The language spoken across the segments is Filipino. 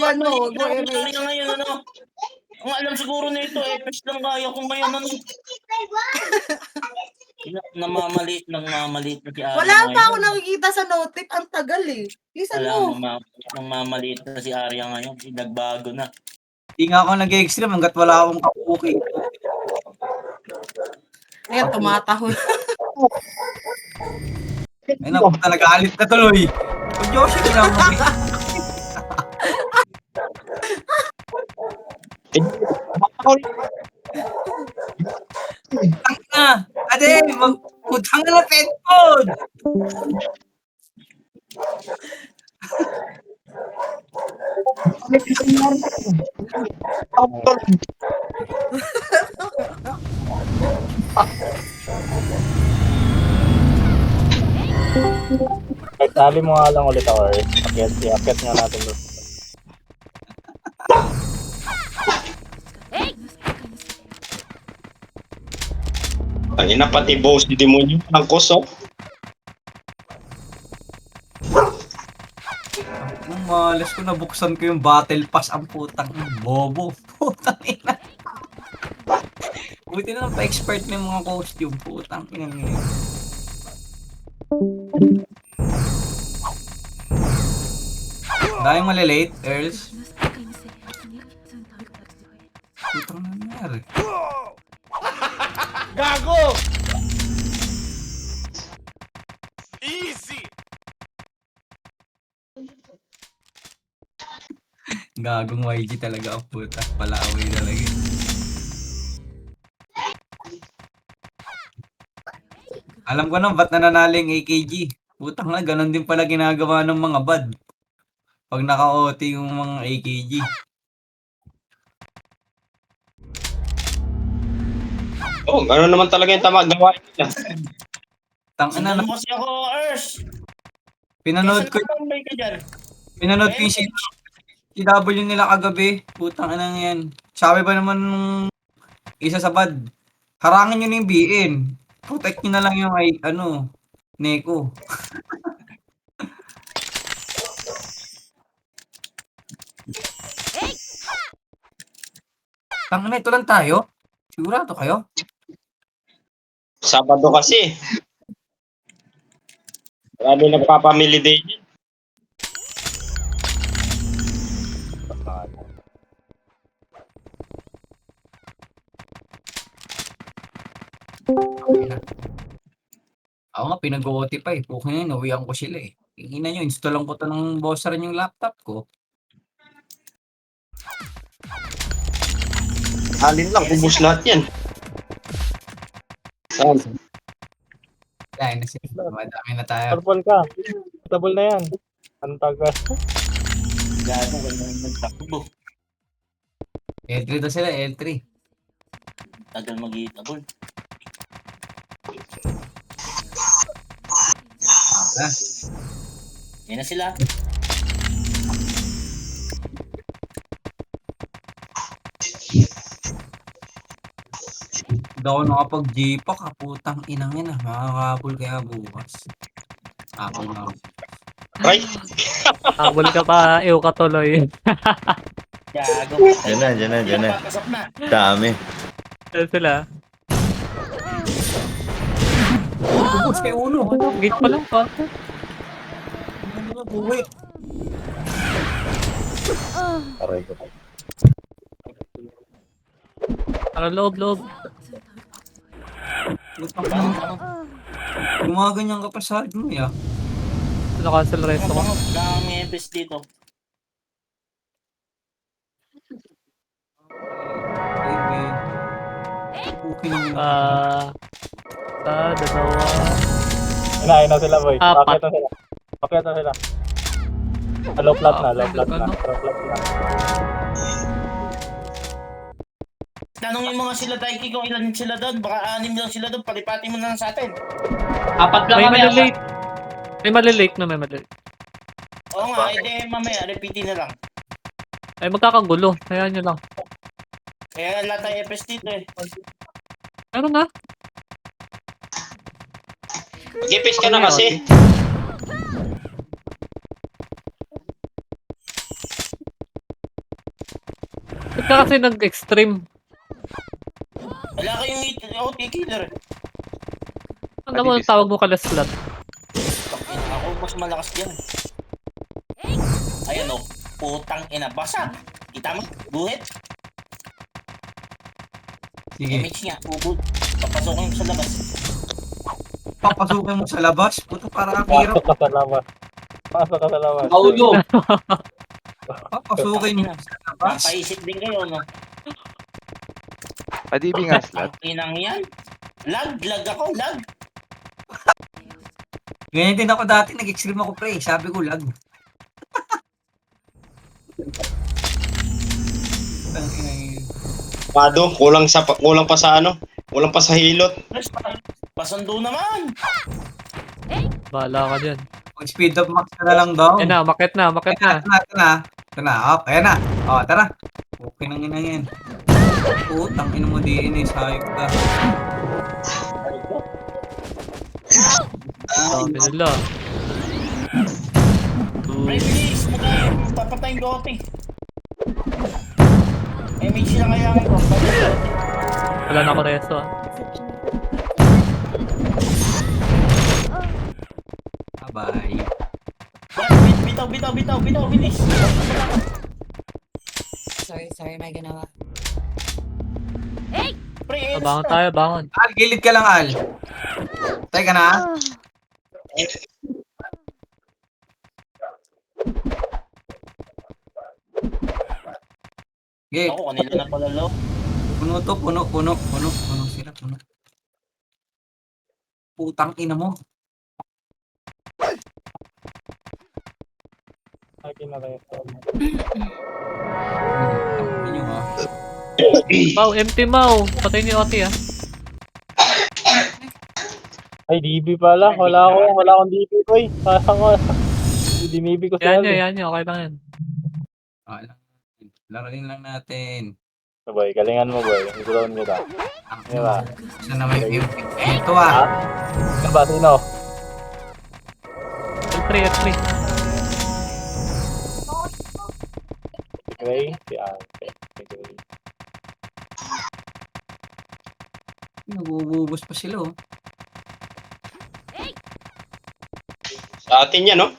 Ano, Maliit go na MH. kaya ngayon, ano? Ang alam siguro nito, Epes lang kaya ko ngayon, ano? Namamaliit na si Wala Arya pa ako ngayon. nakikita sa notif. Ang tagal eh. Lisan Alam mo. mo, namamaliit na si Arya ngayon. Nagbago na. Hindi nga ako nag-extreme hanggat wala akong kapuki. Ayan, tumatahol. Ay naku, nagalit na tuloy. Kung Yoshi ko lang Tang na! Ade, utang na pet food! Sabi mo nga lang ulit ako, i-akyat nga natin doon. Kanina pati boss di demonyo ng koso. Nung malas ko, nabuksan ko yung battle pass, ang putang bobo. Putang ina. Buti na lang pa-expert na yung mga costume, putang ina nyo. Dahil malilate, Earls. Putang nangyari. Gago! Easy! Gagong YG talaga ang puta. Palaway talaga. Alam ko na ba't nananaling AKG. Putang na, ganun din pala ginagawa ng mga bad. Pag naka-OT yung mga AKG. Oh, ano naman talaga yung tama gawain nila. Tangina na. Sundan mo kasi ako, Ers. Pinanood ko Tambay ka dyan. yung CW nila kagabi. Putang ina yan. Sabi ba naman nung isa sa bad, harangin nyo na yung BN. Protect nyo na lang yung Neko. Tangina, ito lang tayo? Sigurado kayo? Sabado kasi. Marami nagpapamili day. Ako nga, pinag-OT pa eh. Pukin na yun, nawiyan ko sila eh. Tingnan nyo, installan ko to ng bosser yung laptop ko. Halin lang, ubus lahat yan. Saan? Dahil na sila, madami na tayo. Purple ka. Double na yan. Ang taga. Gago, ganyan nagtakbo. L3 daw sila, L3. Tagal mag-iitabol. Yan na sila. Hindi ako nakapag-J-Pack, putang inang yan ah. Makakabol kaya bukas. Ako na. Ay, Habol ka pa, ew ka tuloy. Gago. Diyan na. Papasok na. Dami. Saan sila? Ubus kay uno. Gate pa lang pa. Uwi. Aray ko. Para loob. Gumaganyan ka pa sa mo ya. Cancel resto ko. Dami Epes dito. Dalawa. Inahin na sila, boy. Apat. Akyat na sila. Low flat na. Low flat na. Tanongin mo nga sila, Taiki, kung ilan sila doon. Baka 6 lang sila doon. Palipati mo na lang sa atin. Apat lang May kami. malilate. May malilate. Oo nga, edi mamaya, repeatin na lang. Ay, magkakagulo. Hayaan nyo lang. Kaya lahat tayo Epes dito eh. Meron na. mag-ipis ka na kasi. ka kasi nag-extreme. Wala kayong OT killer. Ano mo ang tawag mo kala slot? Ako mas malakas dyan. Ayan o. Putang ina. Basag. Kita mo? Buhit. Sige. Damage niya. Ubod. Papasokin mo sa labas. Papasukin mo sa labas. Puta, parang ang hirap. Pasok ka sa labas. Pasok ka sa labas. Paulo. Papasukin mo sa labas. Papaisip din kayo, no? Padibi nga slot. Ang inang yan. Lag ako. Lag. Ganyan din ako dati. Nag-extreme ako, pre. Sabi ko, lag. Pado, kulang pa sa ano? Kulang pa sa hilot. Pasundo naman. Bahala ka dyan. Mag-speed up max ka na lang daw. Yan na, makit na. Ito na. Oh, ayan na. Oh, tara. Okay nang ina yan. Putang ina mo DNA. Sayop ka. Sabi nila. Pre, bilis. Papatayin ko OT. MH na kaya ako. Wala na ako resto ah. Bye. Bitaw, bilis. Sorry, may ginawa. Pre, Bangon tayo, bangon. Al, gilid ka lang, Al. Teka na. Okay, Ako, kanila na pala lo. puno to, puno sila, puno. Putang ina mo. Ay, kinaresto. Ang inyo ha. Mau, empty Mau. Patay niyo Oti ah. Ay, DB pala. Wala akong DB ko eh. Parang dinibi ko siya. Yan nyo. Okay lang yan. Laruin lang natin. So, boy, galingan mo, boy. Iguloan kita. Ang Diba? Isa na may ito ah. Diba, sino? L3. Si Gray? Si Ante. Si Gray. Nagububos pa sila oh. Sa atin yan, no?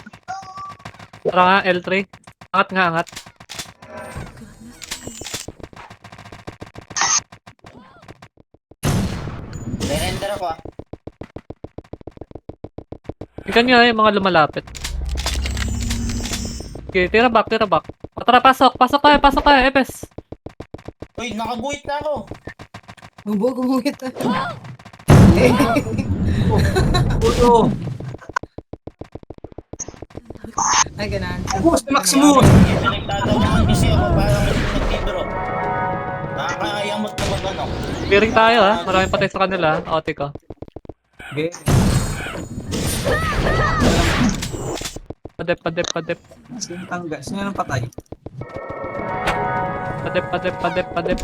Tara nga, L3. Angat. Re-render ako ah. Tingnan nyo yung mga lumalapit. Okay, tira back. O, tara, pasok kayo, Epes. Uy, nakaguhit na ako. Gumuhit na. Puto. Ay, ganun. Bus na Maximus. Nagtatawanan kasi ako parang nagtidro. Nakakayamot na mag-ano. Clearing tayo ha. Maraming patay sa kanila. Oti ko. Okay. Padep. Sino tangga? Sino nang patay? Padep.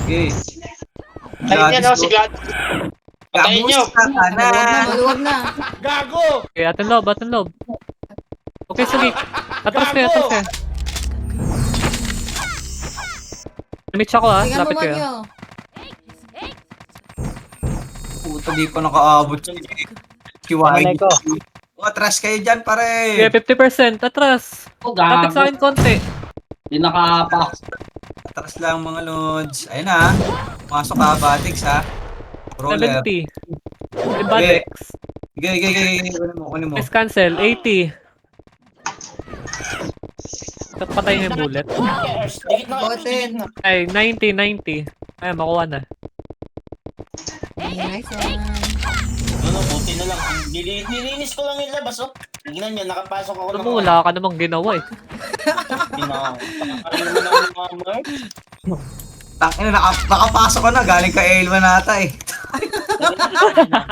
Okay. Ayun yan, no? Si Glad. Patayin nyo. Maluwag na. Okay, atin loob. Okay, sige. Atras kayo. Mitch ako ha. Tingnan mo Lapit man kayo. nyo. Puta, di pa nakaabot si Nanay ko. Atras kayo dyan, pare. Okay, 50%. Atras. Oh, Lapit sa gago. akin konti. Hindi nakapak. Atras lang mga lods. Ayun na. Masok ka, Batix ha. Roller. 70. Ibadex. Gay. Kunin mo. Please cancel. 80. Patay yung bullet. Dikit na kayo, dikit na. Ay, 90. Ay, makuha na. Nice one. Ano, buti na lang. Nilinis ko lang yung labas, oh. Tignan nyo, nakapasok ako Alam mo, wala ka namang ginawa eh. Ano naman ang mga merch? Tangina, nakapasok ka na. Galing ka Elman ata eh.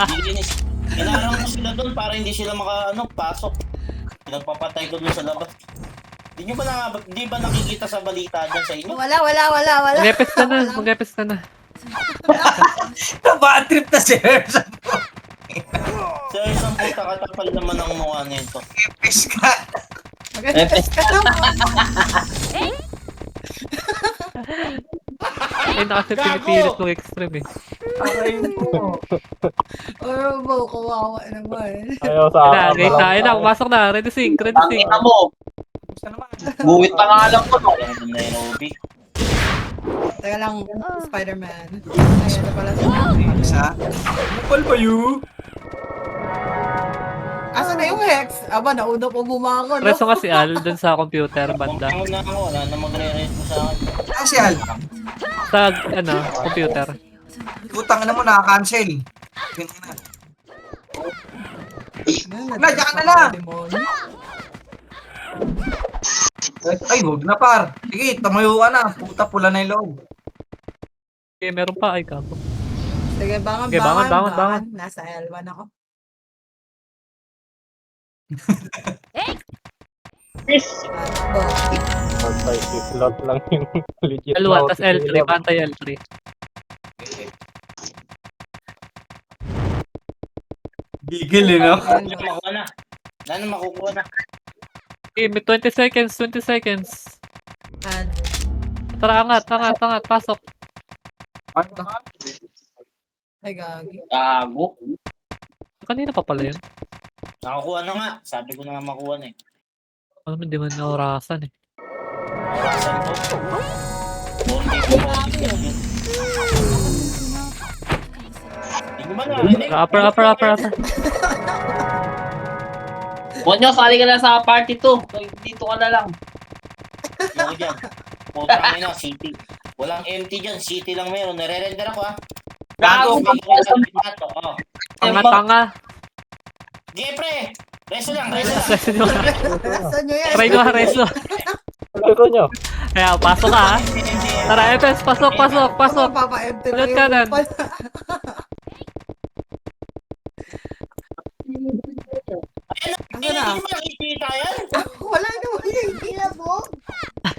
Nilinis. Kailangan ko sila doon para hindi sila pasok. Pinagpapatay ko doon sa labas. Di ba nakikita sa balita dyan sa inyo? Wala. Mag-epes ka na. Bad trip na si Herson. Sa isang puta katapal naman ang mukha nito. Epis ka. Maganda ka naman. na kasi pinipilit mong extreme eh. Aray mo. Or mo, kawawa naman. Ayaw sa Ayun na, gate na, ayun na, pumasok na. Ready sync, ready Ang sync. ina mo. Gusto naman. Guwit pa nga alam ko, no? Kaya doon Nairobi. Teka lang, Spider-Man. Ay, ito pala siya. Isa. Bukal ba yun? Asa na yung Hex? Aba, nauna po bumangon. Preso nga si Al dun sa computer banda. Bumangon na ako, wala na magre-resto sa akin. Asyal. Sa, ano, computer. Putang na mo, nakaka-cancel. Ganyan na. Na, diyan ka na lang. Ay, huwag na par. Sige, tumayo ka na. Puta, pula na yung loob. Okay, meron pa, ay kako. Sige, bangon, Okay, bangon, bangon, bangon. Nasa L1 ako. Ano? Pantay si slot lang yung legit. L1, na tas L3, OTP. pantay L3. Bigil eh, no? Wala na makuha na. Wala na makukuha na. Okay, may 20 seconds, 20 seconds. And, Tara, angat, pasok. ay, gagi. Gago. Kanina pa pala yun. Nakakuha na nga. Sabi ko na nga makuha na eh. Ano, hindi man naurasan eh. Orasan ko. Bondi ko bondi yan. Hindi ko ba narinig? Upper. Monyo, sali ka na sa party 2. Dito ka na lang. Yung dyan. Putang ina, city. Walang empty dyan. City lang meron. Nare-render ako ah. Gago. Oh. Tanga. Sige pre. Reso lang. Reso nyo. Saan nyo yan? Try nyo, reso. Laro nyo. Kaya, pasok ka ha. Tara, FS, pasok. Papa-empty na Ulit yung kanan. upan. Hindi na? mo nakikita yan. Wala naman yung kilabog.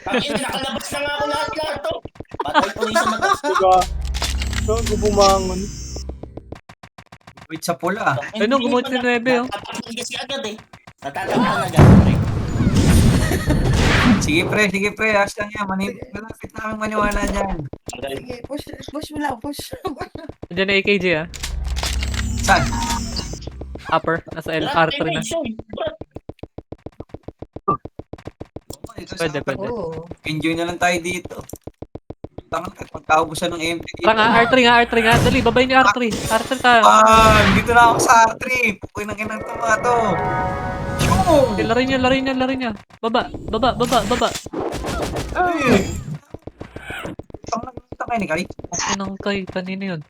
Tangina, nakalabas na nga ako lahat to. Patay ko rin sa mata. Diba? Gago bumangon. Wait sa pula. Ano, gumuhit si Nuebe, oh. Natatakpan kasi agad eh. Natatakpan agad, pre. Sige pre. Ayos lang yan. Malapit namin maniwala dyan. Sige, push mo lang, push. Diyan na AKG ah. Saan? Upper, nasa R3 na. Dito sa Pwede. Oo. Enjoy na lang tayo dito. Tangan ka, pagkaubusan ng empty dito. Tara nga, R3 nga. Dali, babay niyo R3. R3 tayo. Dito na ako sa R3. Pukoy ng inang to mga to. Shoo! Okay, laro niya. Baba. Ay! Tangan ni Kari. Ako nang kay, kanina yun.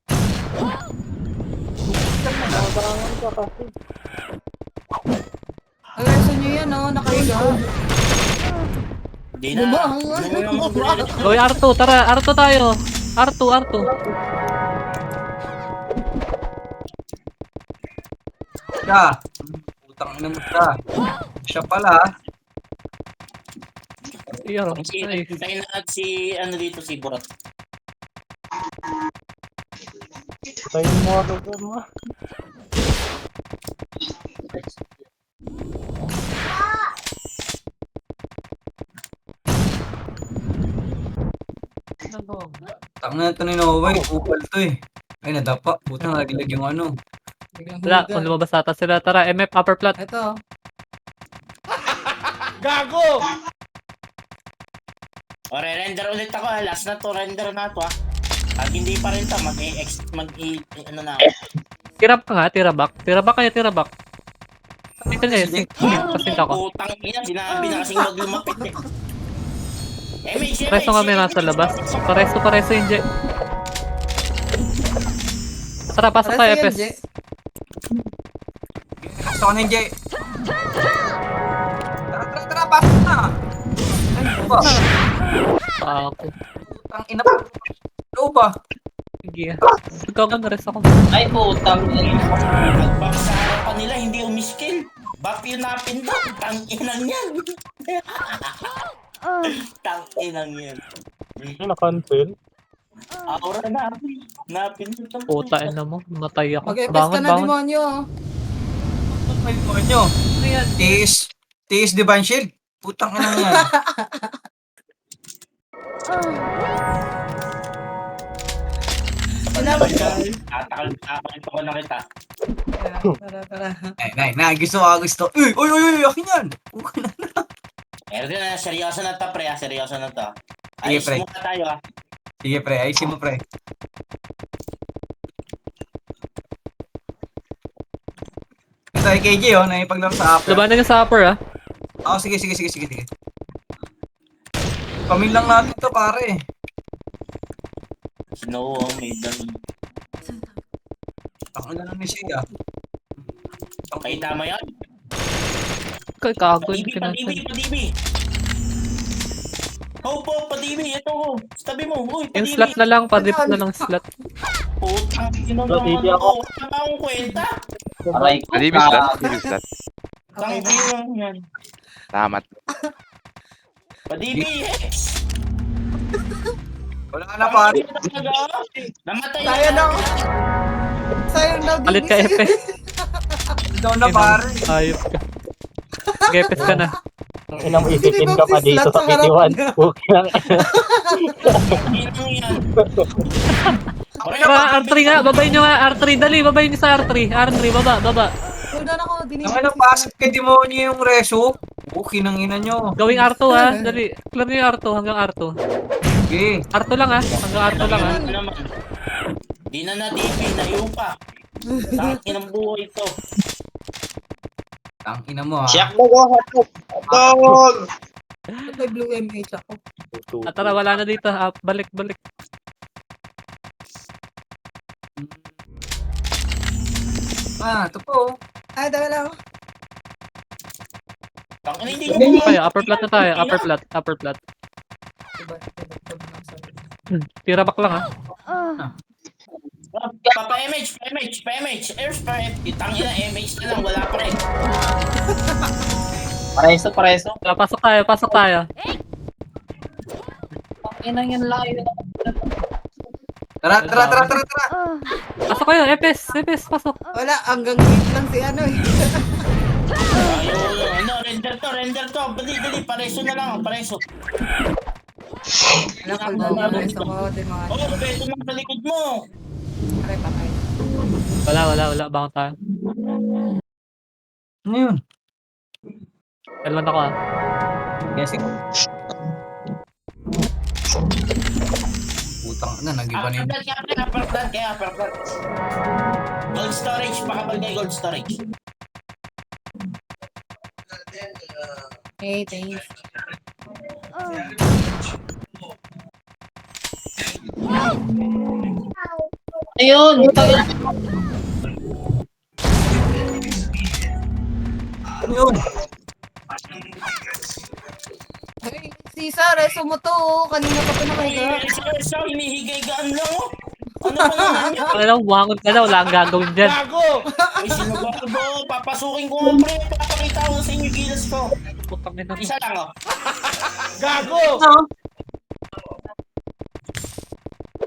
Nabangon ka kasi. Alerso nyo yan, oh, nakahiga. Hindi na. Bumangon. Hindi na mag-re-rest. Gawin R2, tara, R2 tayo. R2. Siya. Putang ina mo siya. Siya pala. Iyaro. Hintayin Nice. na natin si, ano dito, si Burat. Tayo mo ako mo. Tangan na ito ni Noah. Upal to eh. Ay nadapa. Putang naglag yung ano. Biglang Wala, huligan. kung lumabas ata sila. Tara, MF upper plat. Ito. O, re-render ulit ako. Last na to, render na to ah. Pag hindi pa rin to, ano na ako. Tirap ka nga, tiraback. Tiraback. Ito niya, kasing ako. Putang ina, sinabi na kasing wag lumapit eh. MH. Pareso kami nasa labas. Pareso yung J. Tara, pasok tayo, Para sa FS. J. Gusto ko na yung Jay. Tara, pasok na. Ano ba? Okay. Putang ina pa. Ano ba? Sige. Nagkagan na rin ako. Ay, putang ina. Nagbak sa harapan nila, hindi umiskill. Bap yun napindot. Tang-inang yan. Tang-inang yan. Ay, na-cancel. Aura na. Napindot ang Putain na mo. Matay ako. Mag-epes ka na, demonyo. Ay, mga nyo. Tiis Divine Shield. Putang ina yan. Lalaban na kita. Tara. Gusto. Uy, akin yan. Okay na. Erwin, seryoso na to, pre. Seryoso na to. Sige, Ayos pre. muna tayo, ah. Sige, pre. Ayusin mo, pre. Ito ay KJ, oh. Naipaglaro sa upper. Labanan niya sa upper, ah. Sige. Pamin lang natin to, pare. Snow, may ganun. Ako na lang ni siya. Okay, tama yan. Kay kagod Padibi, ka padibi, natin. padibi. Po, padibi. Ito, ho. Tabi mo. Uy, Yung padibi. slot na lang, padip na lang slot. Putang ino Padibi naman ako. ako. Wala pa akong kwenta. Aray ko. Adibis lang. Tang ino yan. Salamat. Padibi, Hex. Wala na, pare. Namatay Sayang daw. Sayang daw, Palit ka, Dinis. Epe. Down na, pare. Ayop ka. Gepes ka na. Ang inang isipin ka pa dito sa Pitiwan. Okay lang. Ino yan. Tara, R3 nga. Babayin nyo nga. R3. Dali, babayin nyo sa R3. R3, baba. Hold on ako, Dinis. Naman ang pasok kay demonyo yung reso. Okay nang ina nyo. Gawing R2, ha. Dali. Clear nyo yung R2 hanggang R2. Okay. R2 lang, ha. Hanggang R2 lang, ha. Ano naman? Di na na-DP, nayupa. Tangin ang buhay ito. Ang ina mo, ha. Siyak mo ko, hotdog! May blue MH ako. At tara, wala na dito. Balik. Ito po. Dala lang. Tangin hindi nyo Tayo, upper plat na tayo. Upper plat. Diba? Tira back lang, ha. Pa-MH. Airs pa Tangin na, MH na lang. Wala pa rin. Pareso. Pasok tayo. Inang yan lang. Tara. Pasok kayo, Epes, pasok. Wala, hanggang gate lang si ano eh. Ayun, render to. Dali, pareso na lang, pareso. Wala, hold on. Resto ko, din mga. Oh, beto lang sa likod mo. Aray, patay. Wala. Bangon tayo. Ano yun? Elman ako, ha. Yes, Putang na, nag-iba na yun. Upper plat. Gold storage, pakabal kay gold storage. Hey, thanks. Ayun. Ano yun? Hey, Sisa, reso mo to. Kanina ka pa nakahiga. So, hinihigay-gaan lang, oh. Ano ba naman yan? Ano lang, buhangon ka na. Wala kang gagawin dyan. Gago! Ay, sino ba? Papasukin ko nga, pre. Papakita ko sa inyo yung gilas ko. Putang ina. Isa lang, oh. Gago!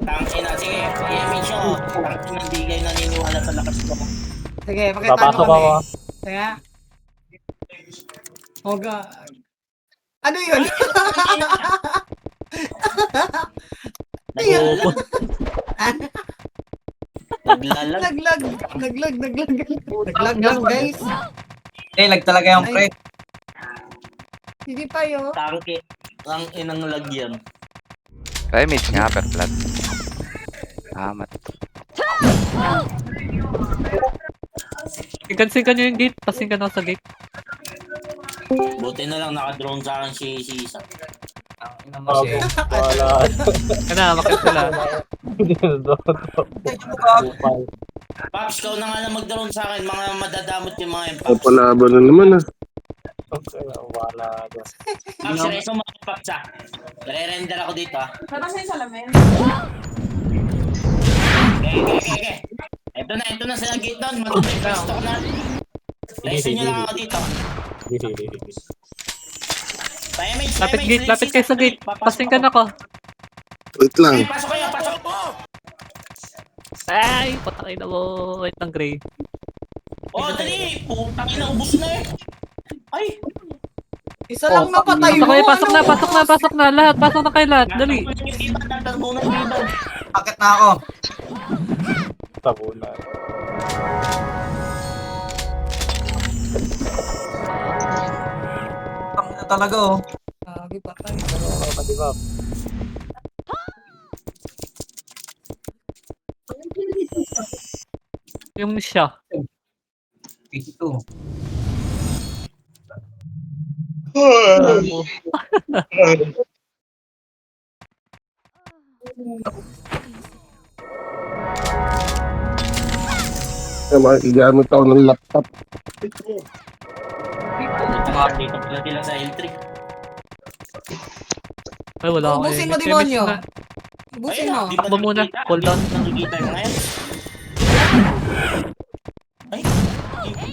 Tangina, sige. I-image nyo. Tangina, hindi kayo naniniwala sa lakas ko. Sige, pakita mo Papasok kami. ako. Kaya. Oh, God. Ano yun? Ayun. Naglalag. Naglag lang, guys. Lag talaga yung pre. Hindi pa yun. Tangke. Ang inang lagyan. Image nga, upper plat. Salamat. Ikansin nyo yung gate. Pasing ka na sa gate. Buti na lang naka-drone sa akin si Isa. Ang ina mo siya. Wala. Kana, makit sila. Hindi na doon. Paps, ikaw na nga lang mag-drone sa akin. Mga madadamot yung mga Paps. Palaban na naman ah. Wala. Paps, reso mga Paps ah. Re-render ako dito ah. Okay. Ito na sila gate down. Matutay first ako na. Reso nyo lang ako dito. Pa-image. Lapit kayo sa gate. Pasing ka na ko. Wait lang. Pasok kayo. Ay, patay na mo. Wait ng gray. Oh, dali. Putang ina, ubus na eh. Ay. Isa lang napatay mo. Pasok na. Lahat, pasok na kayo lahat. Dali. Tatarbunan yung iba. Bakit na ako? tabunan. Ang na talaga oh. Grabe pa tayo. Di ba? Yung siya. Ito. Kaya makikigamit ako ng laptop. Dito pala sila sa L3. Ay, wala ako. Ubusin mo, MS demonyo. na. Ubusin mo. di ba Takbo muna, nakikita? hold on. Di ba nakikita yung ngayon? Ay,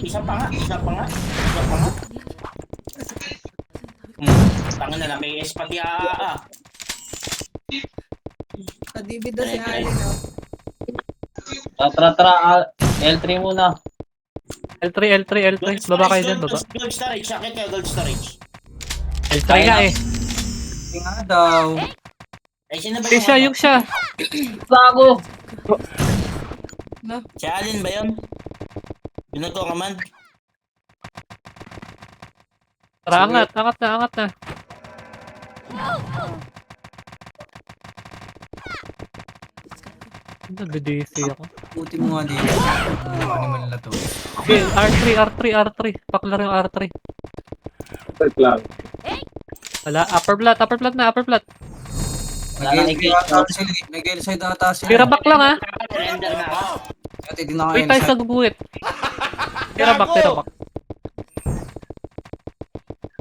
isa pa nga. Tangan na may S pati Kadibid na si Alin. L3 muna. L3. Baba kayo dyan, baba. Gold storage, sakit kayo gold storage. L3 nga eh. Hindi nga daw. Ay, sino ba Yung siya, yung siya. Bago. Si Alin ba yun? Yung nagko-command? Tara, angat na. Nag-DC ako. Puti mo nga dito. Ang animal na to. Okay, R3. Paklar yung R3. Wait lang. Wala, upper plat na. Nag-elside ata sila. Nag-elside ata sila. Tira back lang ha. Surrender na ako. At hindi na Wait tayo sa guguhit. Tira back.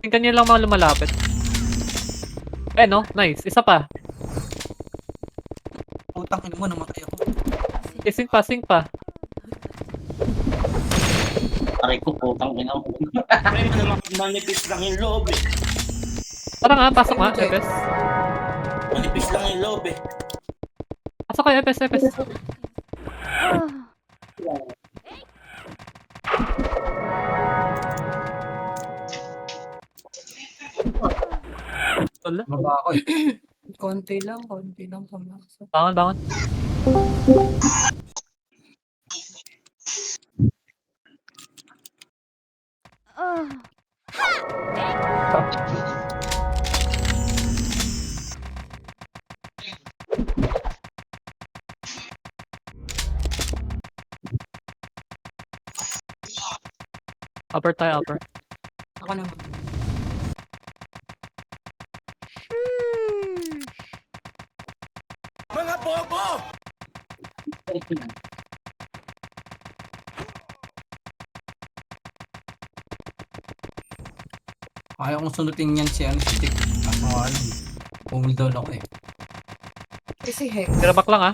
Tingnan nyo lang mga lumalapit. No, nice. Isa pa. Putang ina mo, namatay ako. Sing pa. Aray ko, putang ina mo. Ay, manipis lang yung loob eh. Tara nga, pasok nga, Epes. Manipis lang yung loob eh. Pasok kayo, Epes. Wala. Baba ako eh. Konti lang pumasok. Bangon. Upper tayo. Ako naman. Kaya kong sundutin yan si Dick. Kaso nga alam. Pumul down ako eh. Si Hex. Tira back lang ha.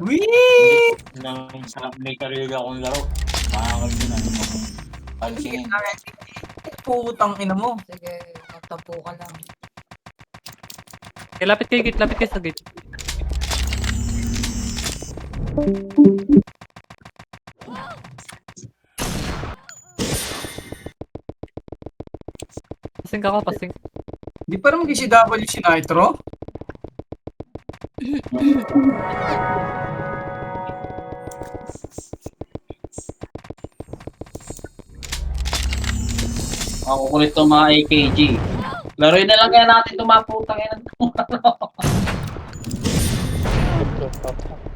Wee! May karili akong laro. Makakalimutan na ako. Pansingin. Putang ina mo. Sige, magtapo ka lang. Okay, lapit kayo sa gate. Pasing. Di pa naman si W si Nitro? Ako kulit itong mga AKG. Laruin na lang kaya natin itong mga putang ina.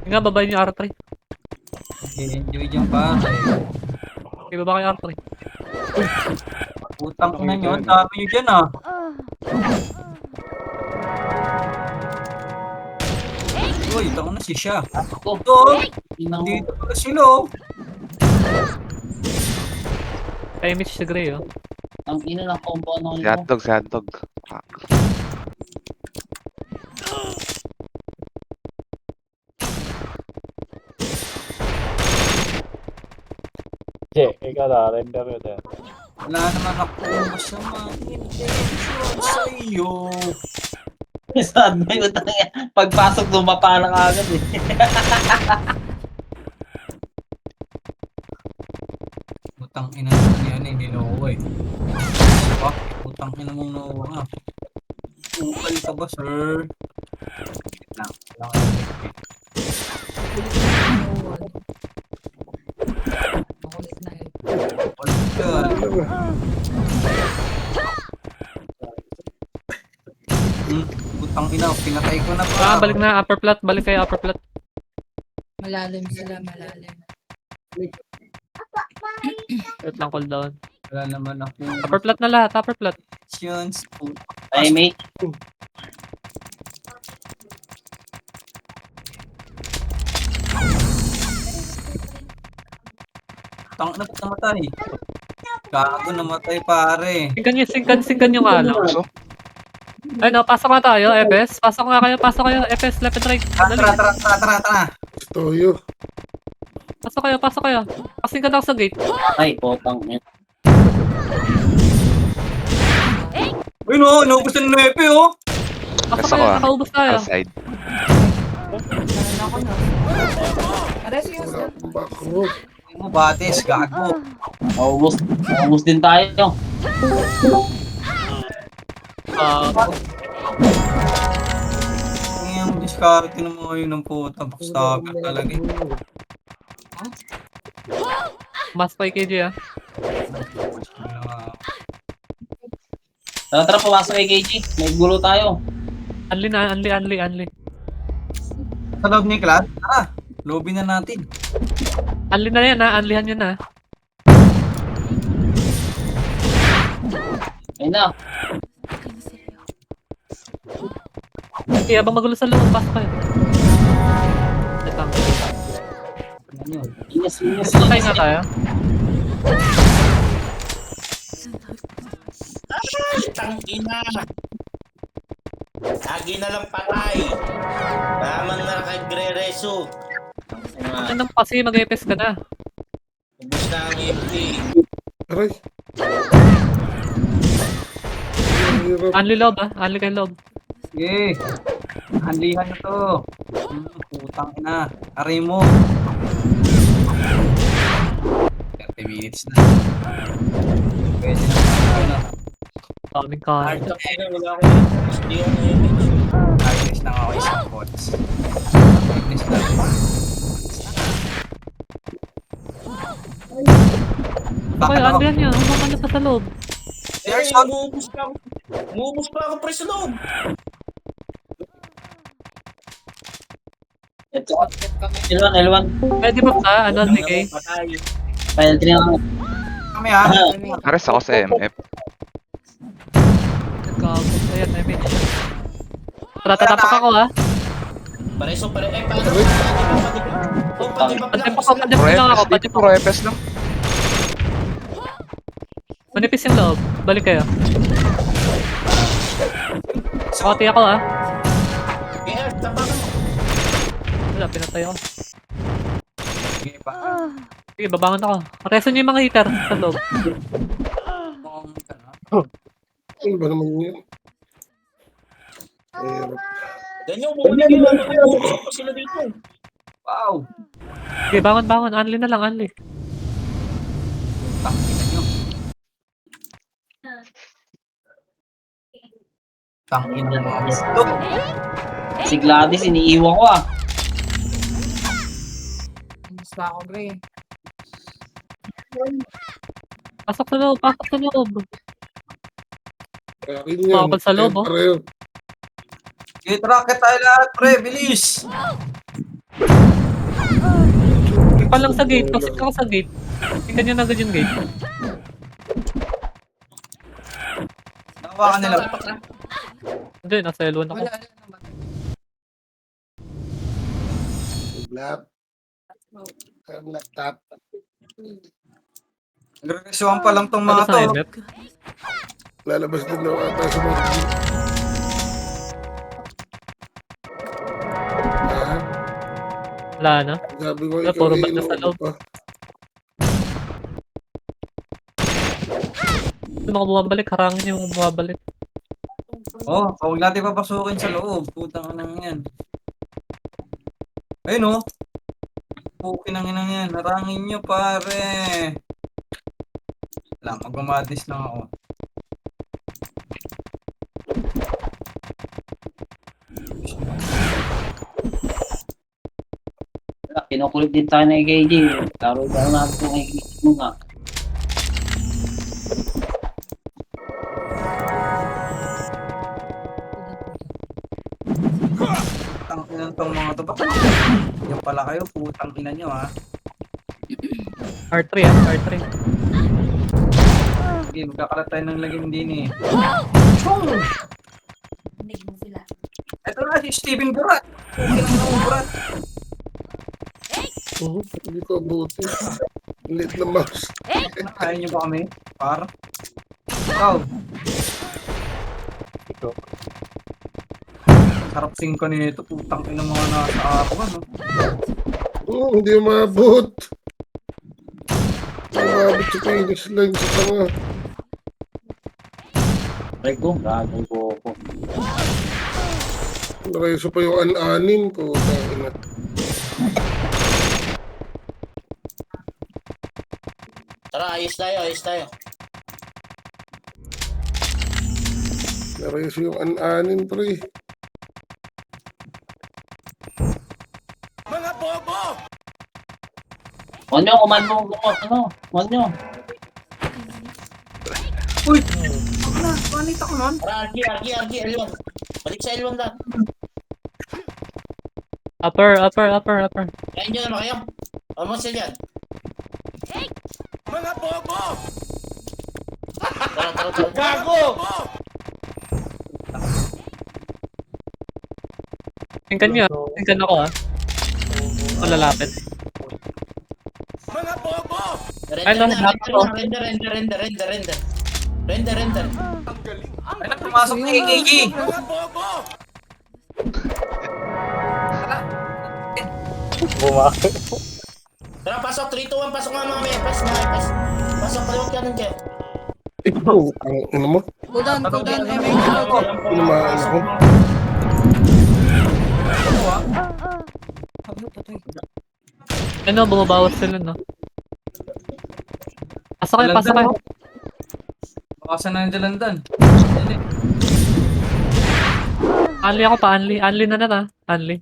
Nga, babayin yung R3. Enjoy dyan pa. Okay, baba kayo R3. Putang ina nyo. Ang dami nyo dyan ah. Uy, ito na si Sha. Ako. Ito, dito pala sila oh. Kaya Mitch si Gray oh. Ang ina ng combo ano Si hotdog. Fuck. Ikaw na, render yun eh. Wala naman ako masamang intention sa iyo. Sad na yung pagpasok lumapa na agad eh. Putang ina naman yan eh, niloko eh. Ah, putang ina mong nakuha nga. Ukal ka ba, sir? Wait lang. Makulit na eh. Putang ina, pinatay ko na pa. Ah, balik na, upper plat. Balik kayo, upper plat. Malalim sila, malalim. Wait lang, cooldown. Wala naman ako. Upper plat na lahat, upper plat. Actions. Ay, mate. Tang na namatay. Gago namatay pare. Singkan yung alam. So, Ay no, pasok na tayo, FS. Pasok kayo, FS, left and right. Dali. Tara. Toyo. Pasok kayo. Pasingkan ako sa gate. Ay, potang. Uy no, naubos na ng nepe oh. Pasok Basta kayo, ko, nakaubos tayo. outside. Meron ako na. Ares yung Wala akong backroom. Hindi mo batis, gago. Maubos din tayo. Ngayon, discard ng mga yun ng puta. Backstabber talaga eh. Mas pa KJ ah. Tara, pumasok kay KG. May gulo tayo. Unli na, unli. Sa loob ni Clad, tara. Lobby na natin. Unli na yan ha, unlihan nyo na. Ayun na. Okay, abang magulo sa loob, pasok kayo. Wait lang. Inis. Patay nga tayo. Tangina! Lagi na lang patay. Naman na kagre-reso. Ano nang kasi mag-FS ka na. Ubus na ang MP. Aray. Hirap. Unli loob ah, unli kayo loob. Sige. Hanlihan na to. Putang ina. Aray mo. 30 minutes na. Pwede na. Daming card. Wala akong hindi ako na-image. Ayos lang ako isang pots. Ayos lang. Okay, unlihan nyo, humakan na pa sa loob. There's Umuubos pa ako pre sa loob. Ito. L1. Pwede ba ka, ano, DK? Patay. File 3 lang. kami ha. Ares ako sa MF. Nagkabot, ayan, I mean. Tara, tatapak ako ha. Pareso pare. Paano? Patipok lang ako, patipok. Puro FS lang. Manipis yung loob, balik kayo. Sakoti ako ha. Kaya, tapakan mo. Wala, pinatay ako. Sige pa. Sige, babangon ako. Reso nyo yung mga heater sa loob. Ano ba naman yun? Hirap. Ganyan, bumalik yung sila dito. Wow. Sige, bangon. Unli na lang, unli. Tangina nyo. Tangina mo. Look. Si Gladys, iniiwan ko ah. Mas pa ako, Gray. Pasok sa loob. Akin yan. Bakal sa loob, oh. Pareho. Gate rocket tayo lahat, pre. Bilis. Pa lang sa gate, pasok ako sa gate. Tingnan nyo na agad yung gate. Nakuha ka nila. Hindi, nasa L1 ako. Wala naman. Lap. Laptop. Nagresuhan pa lang tong Ano mga sa to. MF? Lalabas din daw ata sa mga. Ah, Wala na. sabi ko Wala, ikaw puro ay ba't nasa inuubo loob? pa. Yung mga bumabalik, harangin yung bumabalik. Oh, huwag natin papasukin sa loob. Putang nang yan. Ayun oh. Pukin ang inang yan. Narangin nyo pare. Lang, magmamadis lang ako. kinukulit din tayo ng AKG. Laro na natin ng AKG muna. Putang ina tong mga to. Ba't yan pala kayo, putang ina nyo ha. R3 ah, R3. Sige, magkakalat tayo ng lagim din eh. Ito na si Steven Burat. Okay lang ng Burat. Hindi ko abuti. Lit na mouse. Kaya nyo ba kami? Par? Ikaw. Ito. Sarap singko nito. Putang ina mga nasa ako ano. Hindi umabot. Umabot sa finish line sa tanga. Rego, gagawin ko po. Nareso pa yung an-anin ko. Tangina. Tara, ayos tayo, ayos tayo. Nareso yung an-anin, pre. Monyo, kumano mo, ano? Monyo. Uy! Ako na, panit ako nun. Tara, RG, L1. Balik sa L1 lang. Upper. Kain nyo naman kayo. Almost yan yan. Tara. Gago! Tingkan nyo, tingkan ako ah. Malalapit. Render Ano, na, dapat to? Render. Ay na, pumasok na AKG. Bumakit. Tara, pasok. 3, 2, 1. Pasok nga mga FS. Pasok, kaliwat ka nun dyan. Ikaw, ang ina mo. Kudan, MH. Pinamaan ako. Ano, bumabawas sila no? Pasok kayo. Bakasan na yung dalandan. Unli ako pa, unli na na. Unli.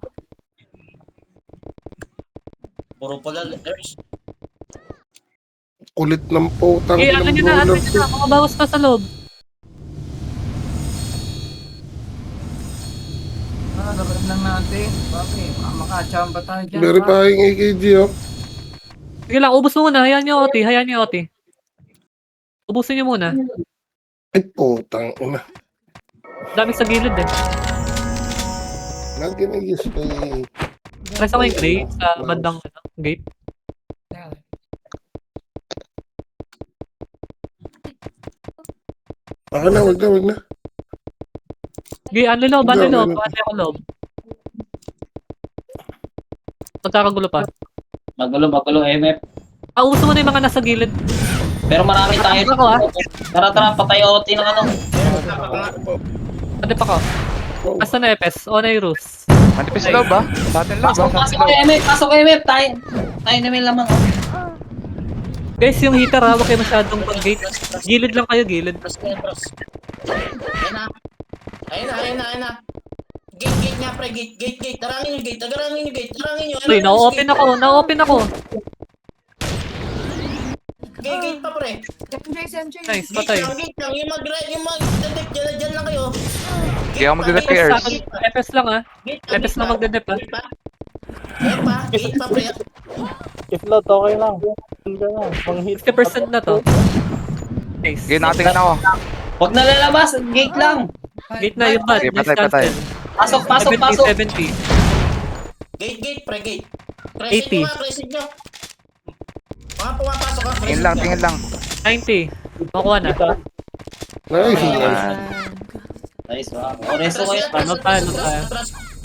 Puro pala letters. Kulit ng putang. Eh, unli nyo na, bumabawas pa sa loob. Laruin lang natin. Bakit? Makachamba tayo dyan. Verifying AKG, oh. Sige lang, ubos mo muna. Hayaan nyo, OT. Ubusin nyo muna. Ay, putang ina. Dami sa gilid eh. Lagi na yes, ay. Press ako yung gate sa bandang gate. Wag na. Sige, unli loob. Unli ako loob. Magkakagulo pa. Magulo, MF. Ubos mo na yung mga nasa gilid. Pero marami tayo. Ako ah. Tara, patay OT ng ano. Ano pa ko? Asa na FS? O na yung Rus. Manipis sa loob, ah. Sa atin loob, ah. Pasok kayo, MF. Pasok kayo, MF. Tayo na may laman. Guys, yung heater ha, huwag kayo masyadong pag-gate. Gilid lang kayo, gilid. Cross. Ayun na. Gate nga, pre. Gate. Tarangin yung gate. Pre, na-open ako. Gate pa, pre. MJ. Nice, patay. Gate lang. Yung mag-detect dyan lang kayo. Hindi ako mag-repairs. FS lang ha. FS lang magdedep ha. Gate pa, pre. Iflot, okay lang. Ka na. Pang-hit. 50% na to. Nice. Sige, natin na ako. Huwag na lalabas. Gate lang. Gate na yung bad. Okay, patay. Pasok. 70. Gate, pre. Gate. 80. Pressing nyo. Mga pumapasok ka. Tingin lang. 90. Makuha na. Nice. Nice, wow. Oreso kayo. Ano pa?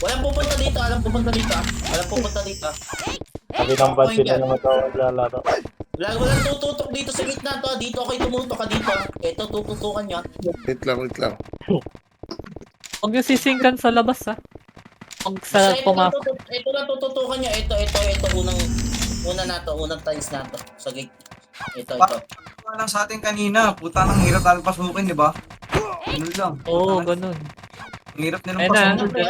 Walang pupunta dito. Alam pupunta dito. Sabi ng bad sila naman ito maglalaro. Walang tututok dito sa gitna to. Dito kayo tumutok ka dito. Ito, tututukan nyo. Wait lang. Huwag nyo sisingkan sa labas ha. Huwag sa pumasok. Ito lang tututukan nyo. Ito. Unang times na to. Sa gate. Ito. Lang sa atin kanina. Puta nang hirap tayo pasukin, di ba? Ganun lang. Oo, ganun. Ang hirap nilang Ayun na. pasukin.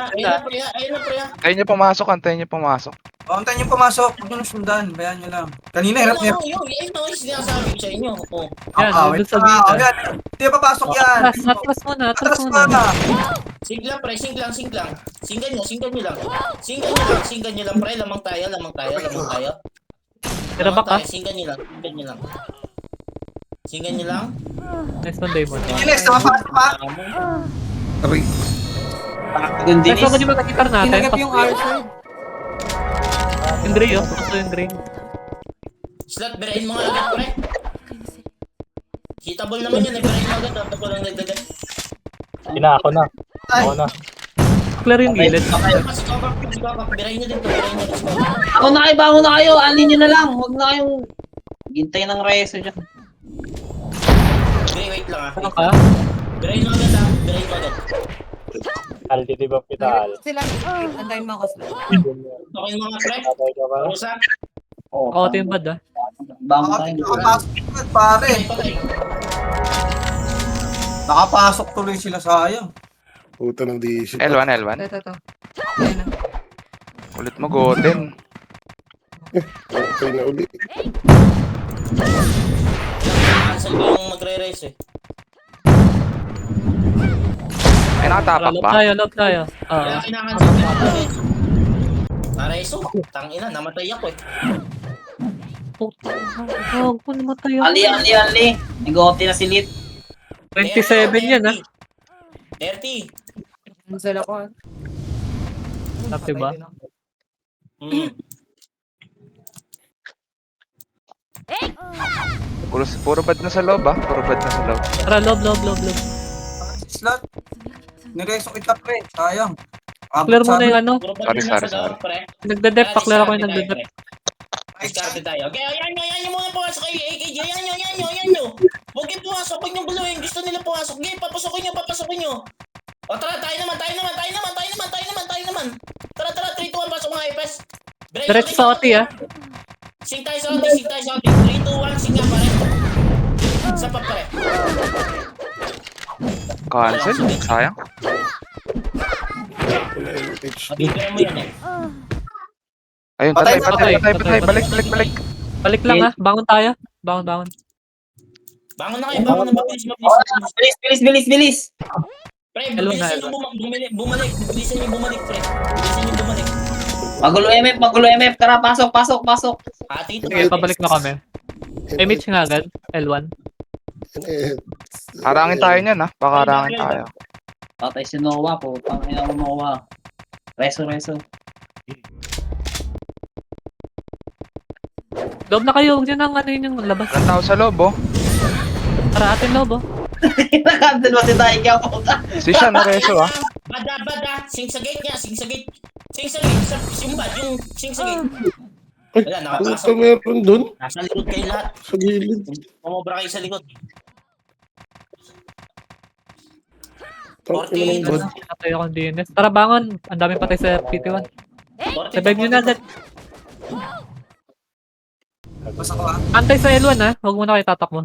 Ayun na, pre. Antayin niyo pumasok. Oh, Pauntan nyo pumasok. Huwag nyo nang sundan. Bayaan nyo lang. Kanina, hirap na hirap. Yung sinasabi ko sa inyo. Oh. Yan, Ah, wait doon sa lang. bida. Yan. Hindi pa papasok yan. Atras muna, atras Atras muna. pa. Sing lang, pre. Sing lang. Singgan nyo lang. Singgan nyo lang, pre. Lamang tayo. Tira back, ah. Singgan nyo lang. Nice one, Damon. Kilis, nakapasok pa. Aray. Yung Nice dinis. one, di ba nakitar natin? Tinagap yung R-side. Yung Gray, oh. Paso yung Gray. Slot, birahin mo nga agad, pre. Hitable naman yan. Birahin mo agad. Dapat walang nagdagat. Ako na. Ako na. Clear yung gilid. Kasi kakak. Birahin nyo din. Ako na kayo, bangon na kayo. Alin nyo na lang. Huwag na kayong hintay ng reso dyan. Gray, wait lang, ah. Ano ka? Birahin mo agad, ah. Aldi, di ba kita, Al? Sila, antayin mo ako sila. Okay mga pre. Patay ka ba? Rosa. Oo, ito yung bad, ah. Bangon tayo. Nakapasok yan, pare. Patay. Nakapasok tuloy sila, sayang. Puta ng DC. L1, L1. Ito. Ayan na. Ulit mo, Goten. Okay na uli. Cancel ko yung magre-race, eh. Ay, nakatapak Loob pa. tayo. Kaya Ah, kinakancel ko yung magre-race. Nareso. Tangina, namatay ako, eh. huwag po namatay ako. Ali. Nag-OT na si Lit. 27 yan, ah. 30. Cancel ako. ah. Sabi ba? Patay din ako. Puro bad na sa loob, ah. Puro bad na sa loob. Tara, loob. Slot. Nireso kita, pre. Sayang. Clear muna yung ano. Puro Sorry, pa sorry, din nasa loob, pre. Nagde-dep, pa-clear ako yung Diskarte tayo, nagde-dep. pre. Diskarte tayo. Okay, ayan nyo muna pumasok kayo. AKG, ayan nyo. Huwag kayo pumasok, huwag nyo buluhin. Gusto nila pumasok. Okay, papasokin nyo. O tara, tayo naman. Tara, 3, 2, 1, pasok mga IPS. Diretso sa OT, ah. Sing tayo sa OT. 3, 2, 1, sing nga pare. Sa pa pare. Cancel. Sayang. Wala yung HD. Mabibigyan mo yan, eh. Ayun, Patay, patay. patay. Balik. Balik lang, ah. Bangon tayo. Bangon. Bangon na kayo, bangon na. Bilis. Pre, Hello, bilisan Naldo. nyo bumalik. Bilisan nyo bumalik, pre. Magulo MF. Tara, pasok. Ate, ito. Okay, pabalik na kami. MH nga agad. L1. Harangin tayo niyan, ah. Baka harangin tayo. Patay si Noah po. Pangina mo Noah. Reso. Loob na kayo. Huwag dyan ang ano yun yung labas. Walang tao sa loob, oh. Tara, atin loob, oh. Nakancel mo si tayo kaya puta. Si Sean na reso, ah. Bada. Sing sa gate niya. Sing sa gate. Yung bad, yung sing sa gate. Wala, Puta, nakapasok. meron dun. Nasa likod kayo lahat. Sa gilid. Pumobra kayo sa likod. Tangin ng bad. Patay akong DNS. Tara, bangon. Ang daming patay sa PT1. Revive nyo na agad. Basta ko, ah. Antay sa L1, ah. Huwag muna kayo tatakbo.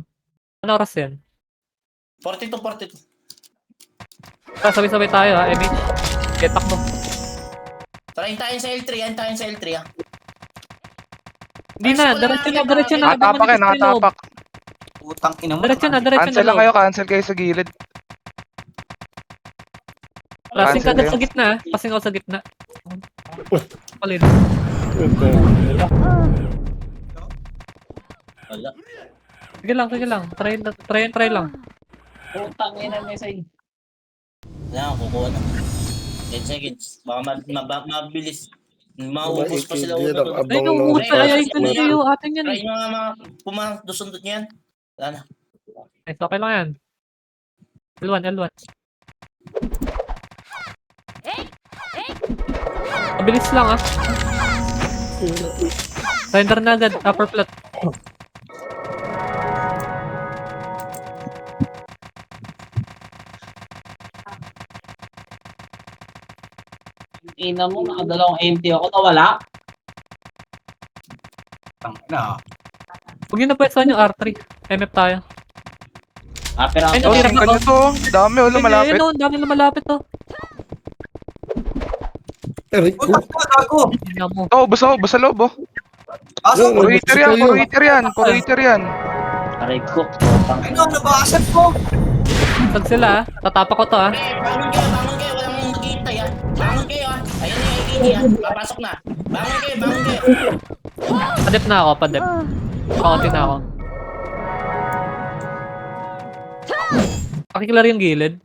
Ano oras yan? 42. Tara, sabay-sabay tayo, ah. MH. Get takbo. Tarayin tayo sa L3, ah. Hindi na. Diretso na. Nakatapak eh, nakatapak. Putang ina mo. Diretso na Cancel lang loob. kayo, cancel kayo sa gilid. Passing ka Cancel agad sa kayo. gitna, ah. Passing ako sa gitna. Palin. Wala. Sige lang. Try lang. Putang ina message. Wala, kukuha na. 10 seconds. Baka mabilis. Maubos pa sila Yan ang ulo. abang Ay, ng naubos pa. Ay, pasok ito na. niyo. Atin yan, Try eh. nyo nga mga pumadusundot nyo yan. Wala na. Ay, okay lang yan. L1. Mabilis lang, ah. Surrender na agad. Upper flat. Ina mo, nakadalawang empty ako. Nawala. Putang ina. Huwag nyo na pwestuhan yung R3. MF tayo. Pero Ay, Oh, natira tingnan na nyo to. Dami, oh, lumalapit. Ayun, dami lumalapit, oh. Aray ko. Puta ka, gago. Tingnan mo. Oo, basta loob, oh. Aso mo. Puro Puro hitter yan. Aray ko. Putang. Ano, nabasag ko. Sag sila, tatapak ko to ah. Bangon kayo, walang naghihintay ah. Bangon kayo ah. Ayun na yung AKG ah. Papasok na. Bangon kayo. Padep na ako, padep. Pakunti na ako. Pakikilaro yung gilid.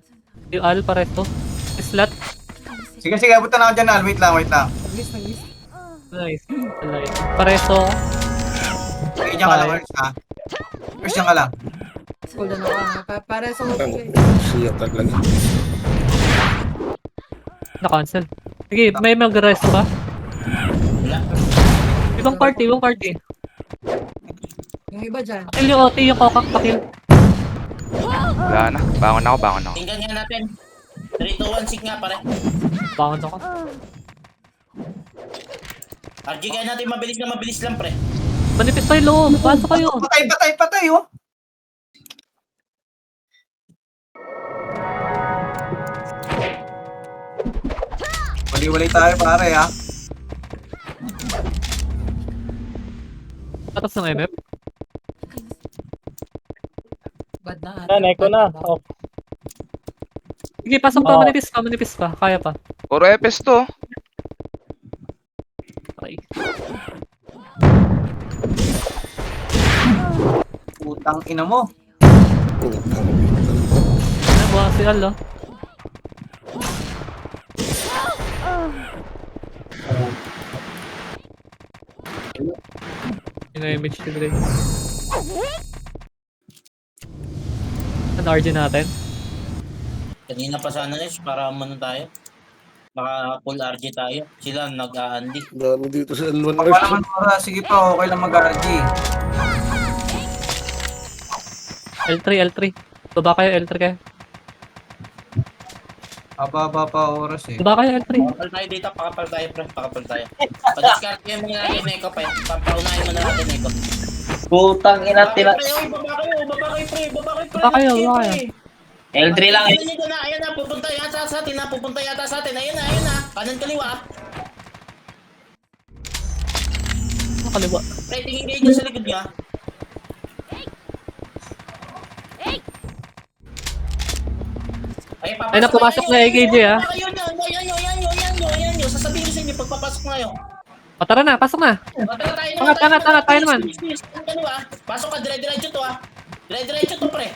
Yung al, pareto. Slot. Sige, punta na ako dyan, Al. Wait lang. Nag-list. Nice. Nice. Pareto. Sige, dyan ka lang, Ernst, ha? Ernst, dyan ka lang. Hold on ako. Para sa Ang siya talaga. Na-cancel. Sige, may mag-rest ba? Wala. Ibang party. Yung iba dyan. Pakil yung OT, yung kokak, pakil. Wala na. Bangon ako. Tingnan nga natin. 3, 2, 1, sig nga pare. Bangon ako. RG kaya natin mabilis lang pre. Manipis pa yung loob. Pasok kayo. Patay, oh. Wali-wali tayo, pare, ha? Patas ng MF. Bad na. Neko na. Oh, Sige, pasok pa. Oh. Manipis pa. Kaya pa. Puro epes to. Okay. Putang ina mo. Ano ba si Al, oh? Ina-image ko rin. Ano RG natin? Kanina pa sana para mano tayo. Baka full RG tayo. Sila nag-aandi. Dami dito sa L1 Baka naman, Nora. Sige pa, okay lang mag-RG. L3. Baba kayo, L3 kayo. Haba pa oras, eh. Baba kayo, L3. Pakapal tayo dito. Pakapal tayo pre. Pakapal tayo. Pag-discard kayo muna natin Neko pa. Papaunahin muna natin Neko. Putang ina. Baba kayo pre. Baba kayo. L3 lang eh. Ayan na. Pupunta yata sa atin. Ayan na. Kanan kaliwa. Nakaliwa. Pre, tingin kayo dyan sa likod niya. Ay, pumasok na AKJ, ah. Ayan nyo. Sasabihin ko sa inyo pagpapasok ngayo. O, tara na, pasok na. Tara tayo Angat, tayo naman. Bilis. Pasok ka, dire-diretso to ah. Dire-diretso to pre.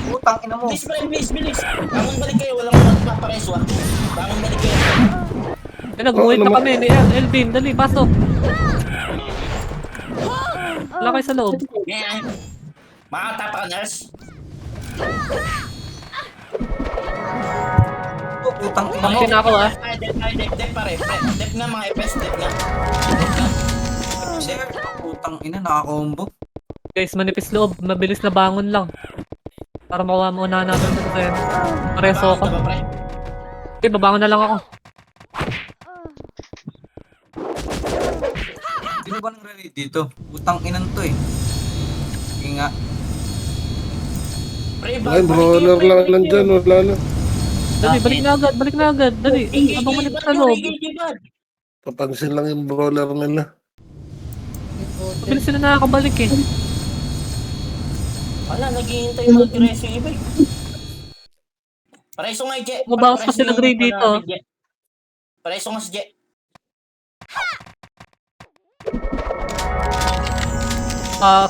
Putang ina mo. Bilis pre, bilis. Bangon balik kayo, walang magpapareso ah. Bangon balik kayo. Ay, nag-wait na kami ni Elvin. Dali, pasok. Wala kayo sa loob. Ngayon, makatapa ka nurse. Putang ina mo. Pangkin na ako, ah. Dep pare. Dep nga mga FS, dep nga. Sir, putang ina, nakakombo. Guys, manipis loob. Mabilis na bangon lang. Para makuha mo na natin ito sa'yo. Pareso ako. Bangon ka ba, pre? Okay, babangon na lang ako. Hindi mo ba nang ready dito? Putang inan to, eh. Sige nga. Pre, Ay, brawler lang nandyan. Wala na. Dali, balik na agad. Dali, habang manipis sa loob. Papansin lang yung brawler nila. Mabilis sila nakakabalik eh. Wala, naghihintay yung mag-reso yung iba eh. Pareso nga, Je. Mabawas kasi nag-raid dito. Pareso nga si Je.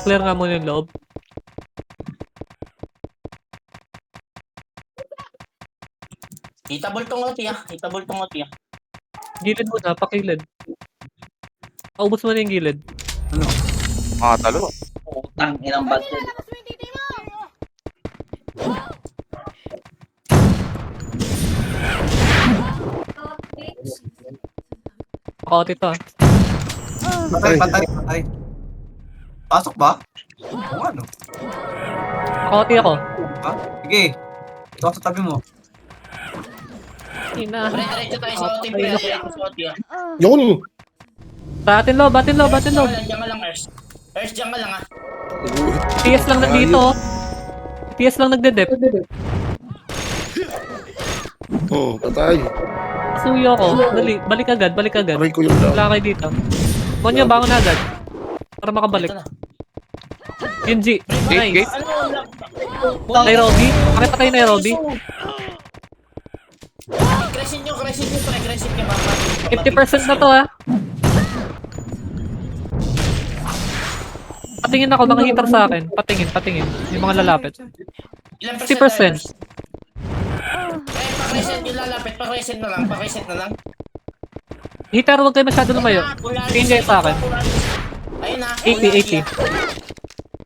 Clear nga muna yung loob. Itabol tong oti ah. Gilid muna, pakilid. Paubos mo na yung gilid. Mga talo. Putang inang budget. Pakauti to ah. Patay. Pasok ba? Oo nga, no? Pakauti ako. Ha? Sige. Ito sa tabi mo. Ina. Diretso tayo sa oti, pre. Diretso sa oti ah. Yun! Batin low. Diyan ka lang, Ers. Ers, diyan ka lang ah. TS lang nandito oh. TS lang nagde-dep. Oh, patay. Suyo ako. Dali, balik agad, balik agad. Aray ko yung down. Wala kayo dito. Monyo, bangon na agad. Para makabalik. Ito na. Yun, G. Nice. Ano? Nairobi? Bakit pa tayo Nairobi? Crescent nyo, pre. Crescent nyo, mama. 50% na to, ha? Patingin ako, mga hitter sa akin. Patingin. Yung mga lalapit. Ilang 50%. Pa-crescent yung lalapit. Pa-crescent na lang. Hitter, huwag kayo masyado lumayo. Tingin kayo sa akin. Ayun na. 80.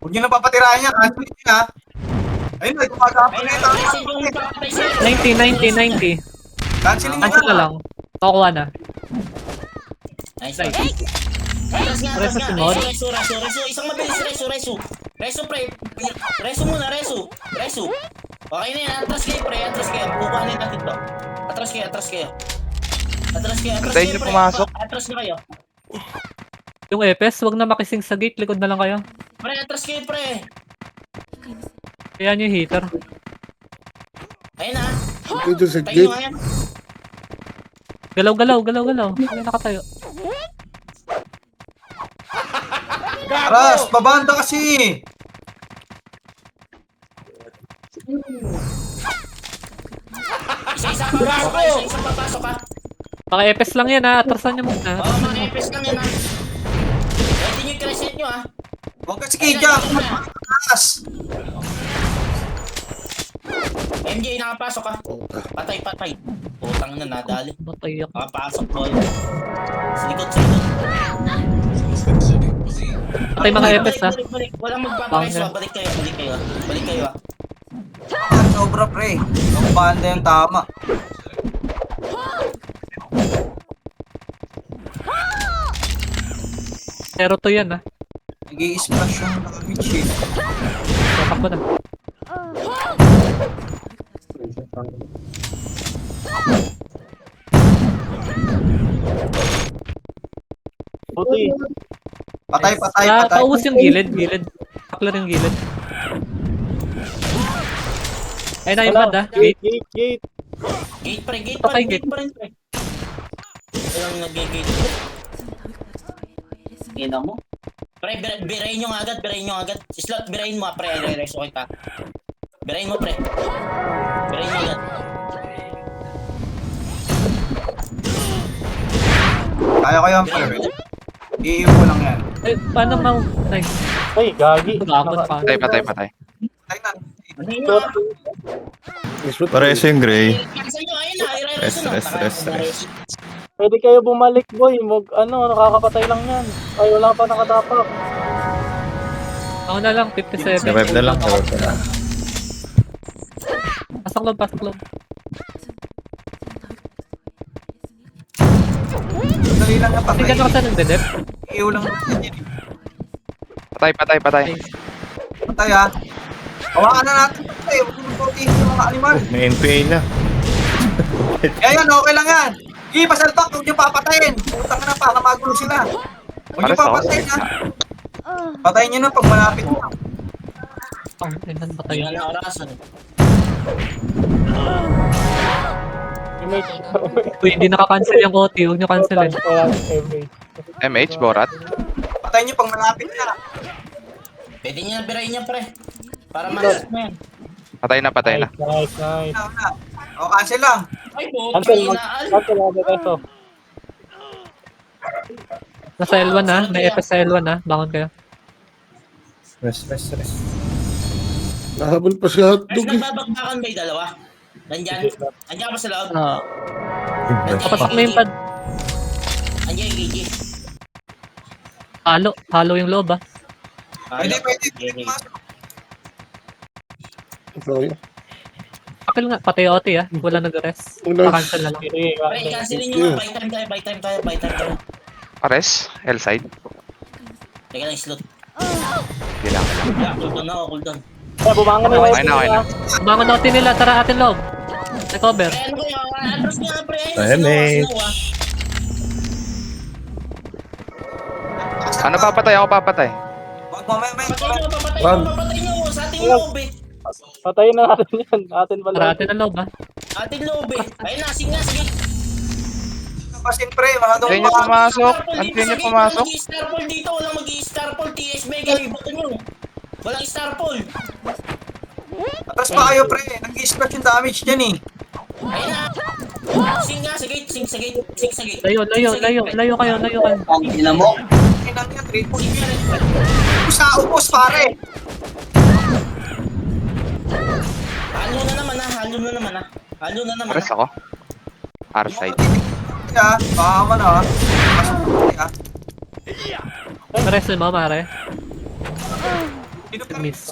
Huwag nyo na papatirahan yan. Cancel nyo ha. Ayun na, gumagapon na ito. Crescent yung papatay sa'yo. 90. Cancelin nyo Cancel na lang. Makukuha na. Nice. Nice. Atras nga. Reso si Mod. Reso. Isang mabilis, reso. Reso, pre. Reso muna. Okay na yan. Atras kayo. Bukuhanin natin to. Atras kayo. Antayin niyo pumasok. Atras na kayo. Yung EPS, huwag na makising sa gate. Likod na lang kayo. Pre, atras kayo, pre. Kaya nyo yung hitter. Ayun na. Dito sa Tayo gate. nga yan. Galaw. Ayun, nakatayo. Aras, babanda kasi. Isa-isa papasok ka. Mga EPS lang yan, ha? Atrasan nyo muna. Oo, mga EPS lang yan, ha. Pwede nyo i-crescent nyo, ha. Huwag kasi kidya. Aras. MJ, nakapasok ka. Patay. Putang na, nadali. Matay ako. Nakapasok, boy. Sa likod. Patay mga EPS, ha? Balik. Walang magpapareso, ha. Balik kayo, ha. Sobra pre. Ang banda yung tama. Zero to yan, ha? Nag-i-splash yung damage eh. Takbo na. Puti. Patay. Paubos yung gilid. Paklar yung gilid. Ayun na yung bad, ha? Gate. Gate. Gate pa Okay, rin, pre. Walang nag-gate. Ina mo. Pre, birayin nyo agad. Slot, birayin mo, pre. Reso kita. Birayin mo, pre. Birayin mo agad. Kaya ko yan pre. Iiwan lang yan. Eh, paano mau? Nice. Ay, gagi. Bakit pa? Patay. Patay na. Pareso yung gray. Cancel nyo, ayun na. I-reso na. Rest. Pwede kayo bumalik, boy. Nakakapatay lang yan. Ay, wala pa nakatapak. Ako na lang, 57. Survive na lang. Pasok loob. Dali lang na Kasi patay. gano'n ka sa nagdedep? Iiwan lang yan. Patay. Patay ha. Hawakan na natin. Patay. Huwag mo protein yung mga animal. May NPA na. Yan, okay lang yan. Pasalpak, huwag nyo papatayin. Putang na, para magulo sila. Huwag nyo Pares ako. papatayin ha. Patayin nyo na pag malapit na. Oh, ilan ba tayo? Ayun na, orasan. Uy, hindi naka-cancel yung OT. Huwag nyo cancelin. MH, Borat. Patayin nyo pag malapit na. Pwede nyo na birayin niya, pre. Para malas mo yan. Patay na. Nice. Na. O, cancel lang. Ay, po. Cancel Inaan. ako ito. Nasa L1 na. May EPS sa L1 na. Bangon kayo. Rest. Nahabol pa si Hotdog. Guys, nagbabagbakan ba yung dalawa? Nandyan pa sa loob. Ah, Nandyan kapasok na yung pad. Nandyan yung KG. Halo yung loob, ah. Pwede. Sorry. Pakil nga, pati OT, ah. Wala nag-rest. Pa-cancel na lang. Pre, cancelin nyo nga. Buy time tayo. Pares, L-side. Teka lang, slot. Kailangan. Cooldown. Bumangan na Okay na. Bangon na OT nila. Tara, atin loob. Recover. Pre, ano kayo? Atras nyo nga, pre. Ayun, Ano papatay? Ako papatay. Huwag mamaya. Papatay nyo. Sa ating loob, eh. Patayin na natin yan. Atin pala. Parate na loob, ha? Ating loob eh. Ayun na, sige nga, sige. Pasin pre, mga daw Antayin nyo pumasok. Antayin nyo pumasok. Walang mag-starpol dito, walang mag-starpol. TS Mega, ibato nyo. Walang starpol. Atras pa kayo pre, nag-i-scratch yung damage dyan eh. Ayun na. Sing nga, sige, sing sa gate. Sing sa gate. Layo kayo. Ang ina mo. Kinang yan, triple. Upos pare. Halo na naman ha. Halo na naman Pares ako. R-side. Baka man ha. Pares mo, mare. Miss.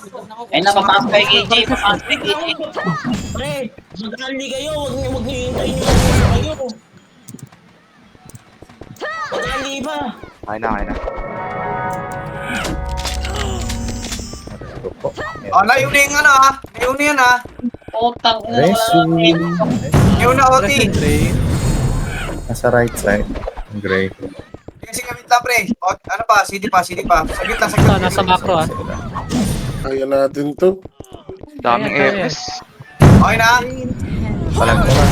Ay, napapasok kay KJ. Papasok kay KJ. Pre, mag-ali kayo. Huwag nyo hintayin yung mga kayo. Mag-ali ba? Okay na. Layo na yung ano ha. Layo na yan ha. Putang ina, wala lang. Layo na Oti. Nasa right side. Ang gray. Kasi gamit lang pre. Ano pa, CD pa. Saglit lang. Nasa macro, ha? Kaya natin to. Daming Kaya. EPS. Okay na? Palag ko na.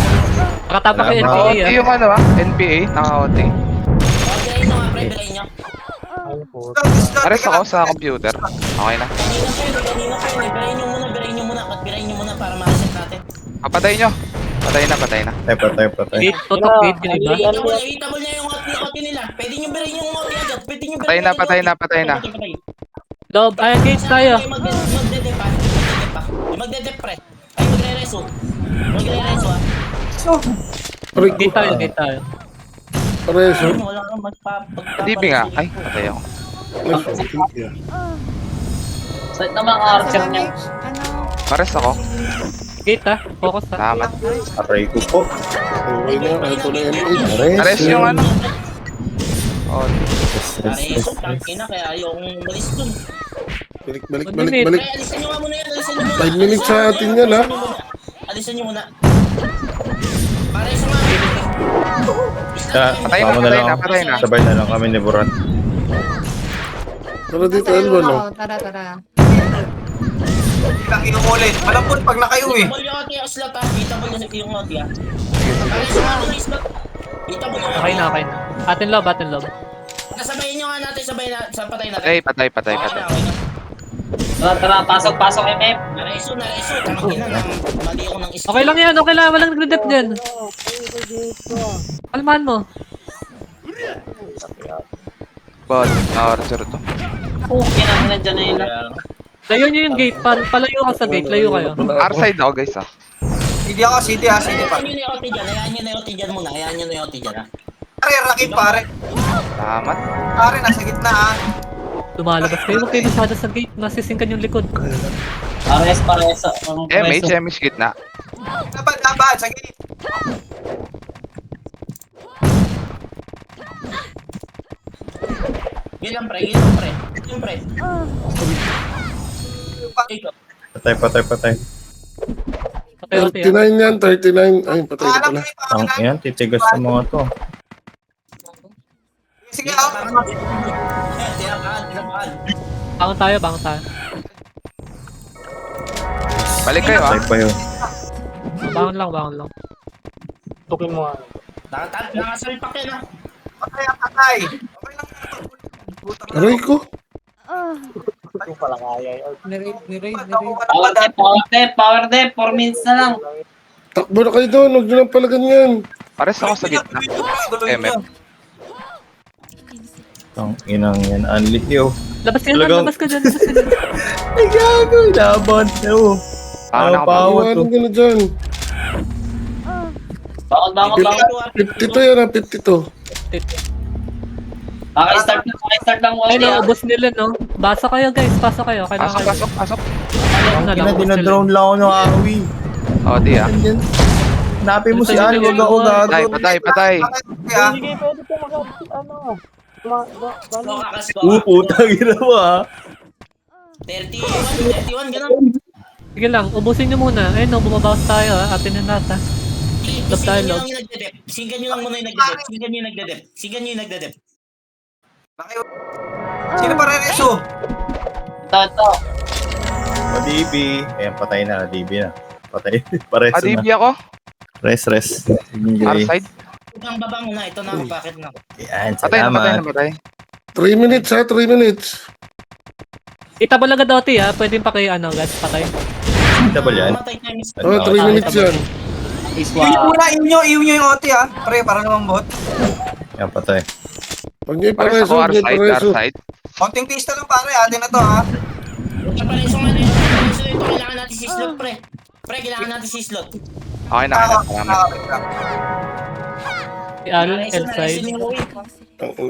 Nakatapak yung NPA, Ito ha? yung ano NPA, naka-OT. Birayin nyo nga, pre. Birayin nyo. Pares ako sa computer. Okay na. Kanina pa yun. Birayin nyo muna. Birayin nyo muna para makaset natin. Patay nyo. Patay na. Patay. Gate, totok gate, yun iba. Hitable niya yung OT nila. Pwede nyo birayin yung OT agad. Pwede nyo Patay na. Patay. Loob, ay, gate tayo. Magdedep pa. Magdedep pre. Ay, magre-reso. Ha. Aray ko. Gate tayo. Pareso. Wala kang magpapagpapalito. DB nga. Ay, patay ako. Saan naman ang archer niya? Pares ako. Gate, ha? Focus, ha? Salamat. Aray ko po. Okay na. Ito na M8. Pares yung ano. Oh, Reso, tangina. Kaya ayokong umalis dun. Balik. Pre, alisan nyo nga muna yan. 5 minutes sa atin yan ha. Alisan nyo muna. Para isa nga. Patay na. Sabay na lang kami ni Borat. Tara dito, Elmo, no? Tara. Ilang inuulit. Malambot pag nakayo eh. Hitable yung OT ang slot ha. Hitable yung OT ha. Para isa nga muna yung slot. Hitable yung OT. Okay na. Atin loob. Nasabayin nyo nga natin. Sa patay natin. Ay, patay. Okay na. Tara, pasok, MM. Nareso. Tangina na. Mali ako ng isa. Okay lang yan, walang nagre-dep dyan. Kalmahan mo. Bot, na-order to. Okay na, nandiyan na yun lang. Layo nyo yung gate, palayo ka sa gate, layo kayo. R-side ako guys CD ako, CD pa. Hayaan nyo na yung OT dyan. Hayaan nyo na yung OT dyan ha. Pare, rakip pare. Salamat. Pare, nasa gitna ha. Lumalabas kayo, huwag kayo masyado sa gate, masisingkan yung likod. Pares. MH gitna. Laban, sa gilid. Gilang pre. Ikaw. Patay. Okay. 39 yan, 39. Ay, patay na pala. Ang yan, titigas sa mga to. Sige ako. Tinapakan. Bangon tayo. Balik kayo Patay pa yun. Bangon lang. Tukin mo nga. Nakasalpak yan ha. Patay. Okay lang. Aray ko. Yung pala kaya yun. Ni-raid. Power dep. 4 minutes na lang. Takbo na kayo doon. Huwag nyo lang pala ganyan. Pares ako sa gitna. MF. Ang inang yan. Unli yo. Labas ka dyan. Ay, gago. Laban. Ewo. Paano na ako Iwanan ka na dyan. Bangon. 52 yan ha, 52. Start lang Ay, wala. naubos nila, no? Basa kayo, guys. Pasok kayo. Kailangan kayo. Pasok. Ang dinadrone lang ako ng awi. Oh, di ah. Napin mo si Al. Huwag ako gago. Patay. Hindi kayo pwede ko Kakas ko. Putang ina mo ha. 31, ganun. Sige lang, ubusin nyo muna. Ayun, no, bumabawas tayo, ha. Atin na nata. Singgan nyo lang yung nagdedep. Singgan nyo lang muna yung nagdedep. Sino pa rereso? Ito. DB. Ayan, patay na. DB na. Patay. Pareso ADB na. ako. Rest. Gray. R-side. Ang baba mo na, ito na ako, bakit na? Ayan, Patay na, patay na, salamat. patay. 3 minutes ha, 3 minutes. Itabol agad Oti ha. Pwede pa kayo ano agad patay. Double yan. Matay tayo, Mr. Oh, 3 minutes yan. Iyon nyo muna, iyon nyo yung OT ha. Pre, para naman bot. Ayan, patay. Pag niya Pares pareso, ako, niya R-side, pareso. R-side. Konting pista lang pare, atin na to ha. Papareso nga dito, papareso dito, kailangan natin si slot, pre. Pre, kailangan natin si slot. Okay na, salamat. Si Al, Papareso na, L-side. resin yung uwi.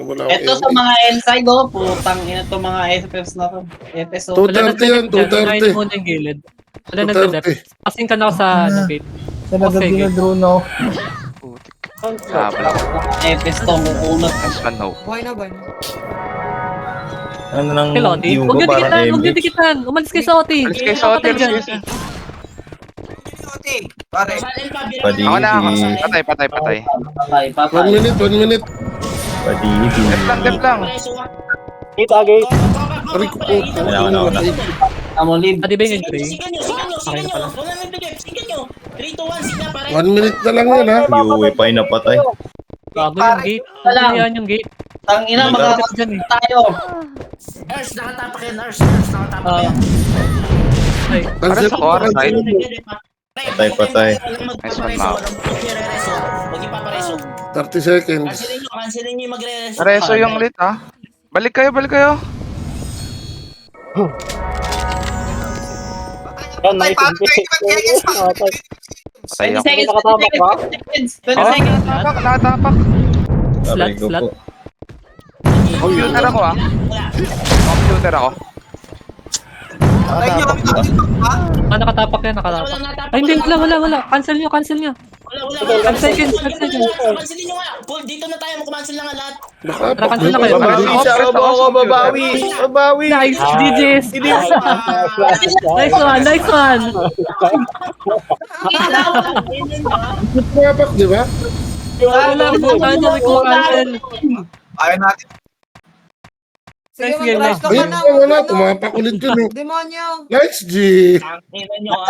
Wala Ito sa mga inside oh, putang ina to mga FFs na to. FS oh. 230 yan, Kunain 230. muna yung gilid. Wala nag-left. 230. Passing ka na ako sa ano, gate. Sa nagagdi na drone ako. Sabla. FS to, kukunot. S1 no. Buhay na ba? Ano nang Kay Loti. yung Huwag ko nyo dikitan, parang huwag nyo MH. dikitan. Umalis kayo sa Oti. Alis kayo sa OT, alis kayo sa Yung OT. Pare. Silent pa, bira Pwede. Ako na ako. Hindi. Patay. Patay, 1 patay. minute, 1 minute. DB. Dep lang. Papareso nga. Gate, gate. Aray ko. Wala. Amo lead. Adi ba yung entry? Sigan nyo. Wala nang bigay, sigan nyo. 3, 2, 1, sigan, pare. 1 minute na lang yan ha. Uwi pa yung napatay. Bago yung gate. Wala. Yan yung gate. Tang ina, Wala. mga Dyan eh. tayo. Nurse, nakatapak yan, nurse, nakatapak yan. Ay, Pares ako, R-side. Patay. Walang magre-reso. Huwag ipapareso. 30 seconds. Cancelin nyo yung magre-reso. Pareso yung lit ha. Balik kayo. Yan, Patay, 19 pare. seconds. Patay 20 ako. seconds, nakatapak 20 ba? seconds, 20 Oh, seconds. nakatapak. Aray ko Slot. po. Computer ako ah. Computer ako. Patay nyo kami natin ha. nakatapak yan, nakatapak. Ay, hindi, wala. Cancel nyo. Wala. 5 seconds, 5 seconds. Cancelin nyo nga. Paul, dito na tayo. Mag-cancel na nga lahat. Tara, cancel na kayo. Babawi. Nice, GG's. Nice one. Pumapak, di ba? Wala po tayo, may cancel. Ayaw natin. Sige, Nice game mag-rush ka Ayun na. wala. Pumapak ulit yun eh. Demonyo. Nice G. Tingnan nyo, ah.